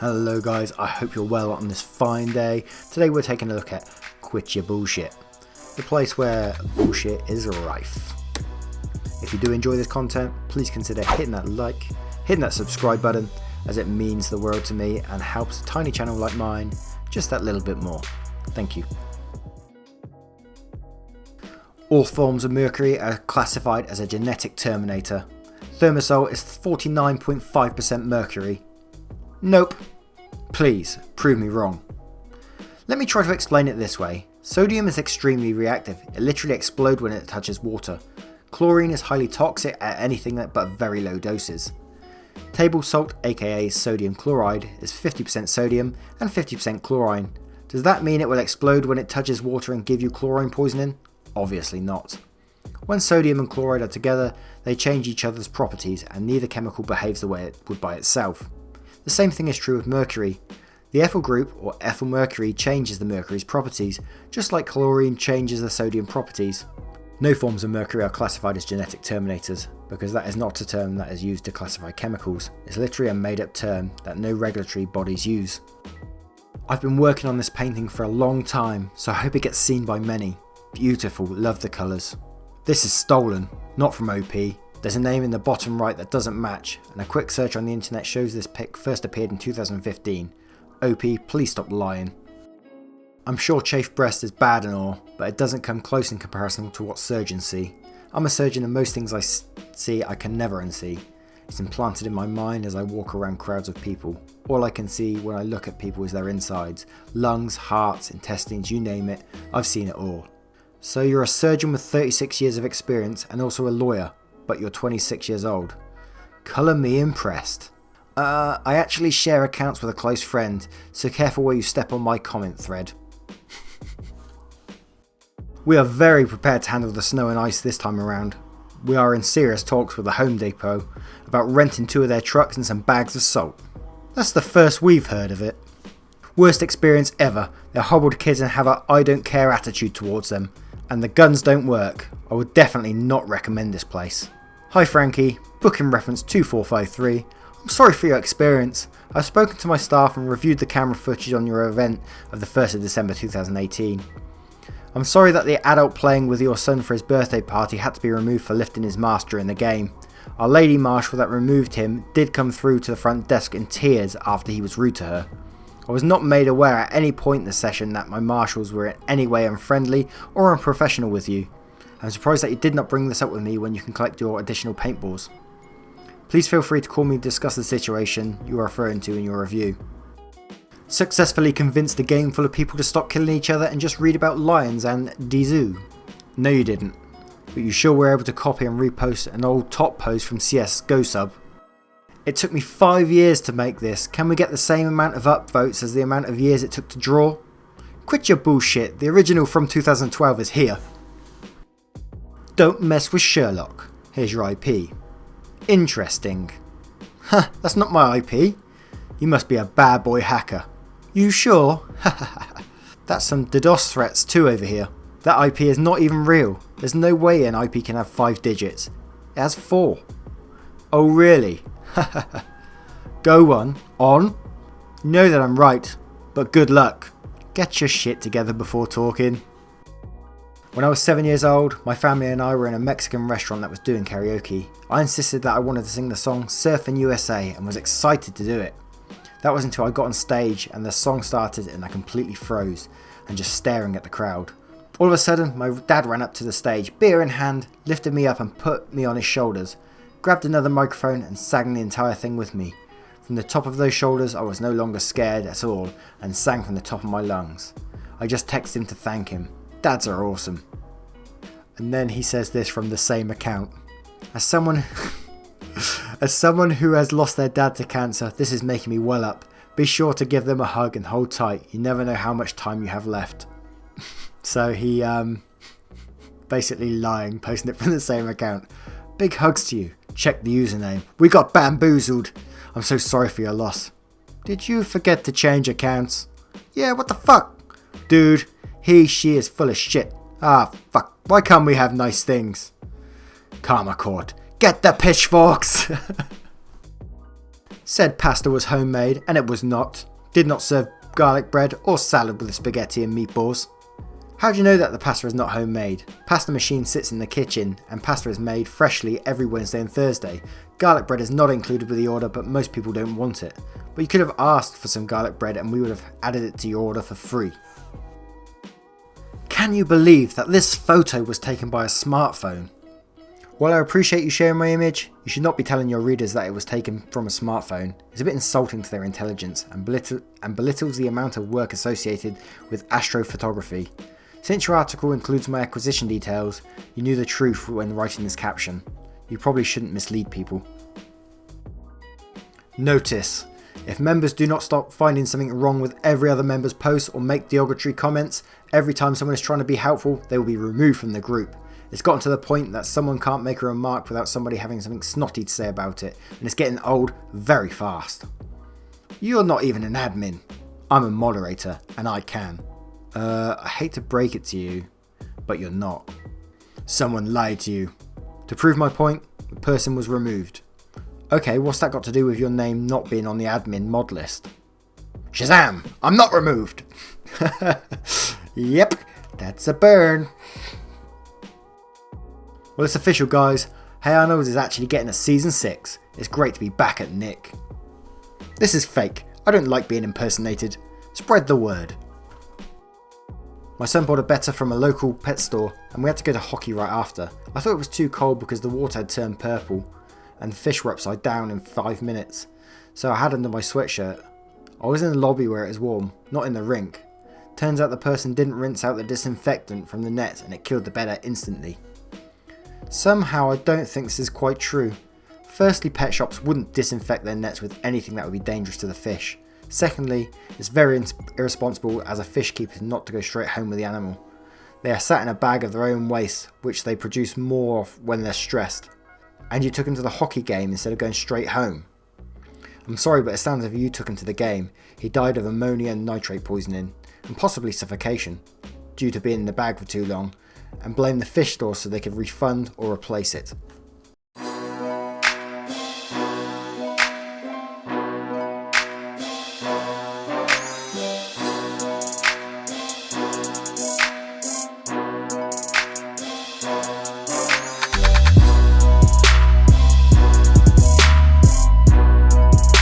Hello guys, I hope you're well on this fine day. Today we're taking a look at Quit Your Bullshit, the place where bullshit is rife. If you do enjoy this content, please consider hitting that like, hitting that subscribe button, as it means the world to me and helps a tiny channel like mine just that little bit more. Thank you. All forms of mercury are classified as a genetic terminator. Thimerosal is 49.5% mercury. Nope. Please, prove me wrong. Let me try to explain it this way. Sodium is extremely reactive. It literally explodes when it touches water. Chlorine is highly toxic at anything but very low doses. Table salt, aka sodium chloride, is 50% sodium and 50% chlorine. Does that mean it will explode when it touches water and give you chlorine poisoning? Obviously not. When sodium and chloride are together, they change each other's properties and neither chemical behaves the way it would by itself. The same thing is true with mercury. The ethyl group, or ethyl mercury, changes the mercury's properties, just like chlorine changes the sodium properties. No forms of mercury are classified as genetic terminators, because that is not a term that is used to classify chemicals. It's literally a made-up term that no regulatory bodies use. I've been working on this painting for a long time, so I hope it gets seen by many. Beautiful, love the colours. This is stolen, not from OP. There's a name in the bottom right that doesn't match, and a quick search on the internet shows this pic first appeared in 2015. OP, please stop lying. I'm sure chafed breast is bad and all, but it doesn't come close in comparison to what surgeons see. I'm a surgeon and most things I see I can never unsee. It's implanted in my mind as I walk around crowds of people. All I can see when I look at people is their insides. Lungs, hearts, intestines, you name it, I've seen it all. So you're a surgeon with 36 years of experience and also a lawyer, but you're 26 years old. Colour me impressed. I actually share accounts with a close friend, so careful where you step on my comment thread. We are very prepared to handle the snow and ice this time around. We are in serious talks with the Home Depot about renting 2 of their trucks and some bags of salt. That's the first we've heard of it. Worst experience ever. They're horrible to kids and have a I don't care attitude towards them. And the guns don't work. I would definitely not recommend this place. Hi Frankie, booking reference 2453. I'm sorry for your experience. I've spoken to my staff and reviewed the camera footage on your event of the 1st of December 2018. I'm sorry that the adult playing with your son for his birthday party had to be removed for lifting his mask during the game. Our lady marshal that removed him did come through to the front desk in tears after he was rude to her. I was not made aware at any point in the session that my marshals were in any way unfriendly or unprofessional with you. I'm surprised that you did not bring this up with me when you can collect your additional paintballs. Please feel free to call me to discuss the situation you are referring to in your review. Successfully convinced a game full of people to stop killing each other and just read about lions and Dizoo. No you didn't, but you sure were able to copy and repost an old top post from CSGO sub. It took me 5 years to make this. Can we get the same amount of upvotes as the amount of years it took to draw? Quit your bullshit, the original from 2012 is here. Don't mess with Sherlock. Here's your IP. Interesting. Huh, that's not my IP. You must be a bad boy hacker. You sure? That's some DDoS threats too over here. That IP is not even real. There's no way an IP can have 5 digits. It has 4. Oh really? Go on. You know that I'm right, but good luck. Get your shit together before talking. When I was 7 years old, my family and I were in a Mexican restaurant that was doing karaoke. I insisted that I wanted to sing the song Surfin' USA and was excited to do it. That was until I got on stage and the song started and I completely froze and just staring at the crowd. All of a sudden, my dad ran up to the stage, beer in hand, lifted me up and put me on his shoulders, grabbed another microphone and sang the entire thing with me. From the top of those shoulders, I was no longer scared at all and sang from the top of my lungs. I just texted him to thank him. Dads are awesome. And then he says this from the same account. As someone who has lost their dad to cancer, this is making me well up. Be sure to give them a hug and hold tight. You never know how much time you have left. So he basically lying, posting it from the same account. Big hugs to you. Check the username. We got bamboozled. I'm so sorry for your loss. Did you forget to change accounts? Yeah, what the fuck? Dude, she is full of shit. Ah, fuck. Why can't we have nice things? Karma Court. Get the pitchforks! Said pasta was homemade, and it was not. Did not serve garlic bread or salad with spaghetti and meatballs. How do you know that the pasta is not homemade? Pasta machine sits in the kitchen, and pasta is made freshly every Wednesday and Thursday. Garlic bread is not included with the order, but most people don't want it. But you could have asked for some garlic bread and we would have added it to your order for free. Can you believe that this photo was taken by a smartphone? While I appreciate you sharing my image, you should not be telling your readers that it was taken from a smartphone. It's a bit insulting to their intelligence and belittles the amount of work associated with astrophotography. Since your article includes my acquisition details, you knew the truth when writing this caption. You probably shouldn't mislead people. Notice: if members do not stop finding something wrong with every other member's post or make derogatory comments, every time someone is trying to be helpful, they will be removed from the group. It's gotten to the point that someone can't make a remark without somebody having something snotty to say about it, and it's getting old very fast. You're not even an admin. I'm a moderator, and I can. I hate to break it to you, but you're not. Someone lied to you. To prove my point, the person was removed. Okay, what's that got to do with your name not being on the admin mod list? Shazam! I'm not removed! Yep, that's a burn. Well, it's official, guys. Hey Arnold is actually getting a season 6. It's great to be back at Nick. This is fake. I don't like being impersonated. Spread the word. My son bought a betta from a local pet store and we had to go to hockey right after. I thought it was too cold because the water had turned purple and the fish were upside down in 5 minutes. So I had under my sweatshirt. I was in the lobby where it is warm, not in the rink. Turns out the person didn't rinse out the disinfectant from the net and it killed the betta instantly. Somehow I don't think this is quite true. Firstly, pet shops wouldn't disinfect their nets with anything that would be dangerous to the fish. Secondly, it's very irresponsible as a fish keeper not to go straight home with the animal. They are sat in a bag of their own waste, which they produce more of when they're stressed. And you took him to the hockey game instead of going straight home. I'm sorry, but it sounds as if you took him to the game. He died of ammonia and nitrate poisoning, and possibly suffocation, due to being in the bag for too long, and blame the fish store so they could refund or replace it.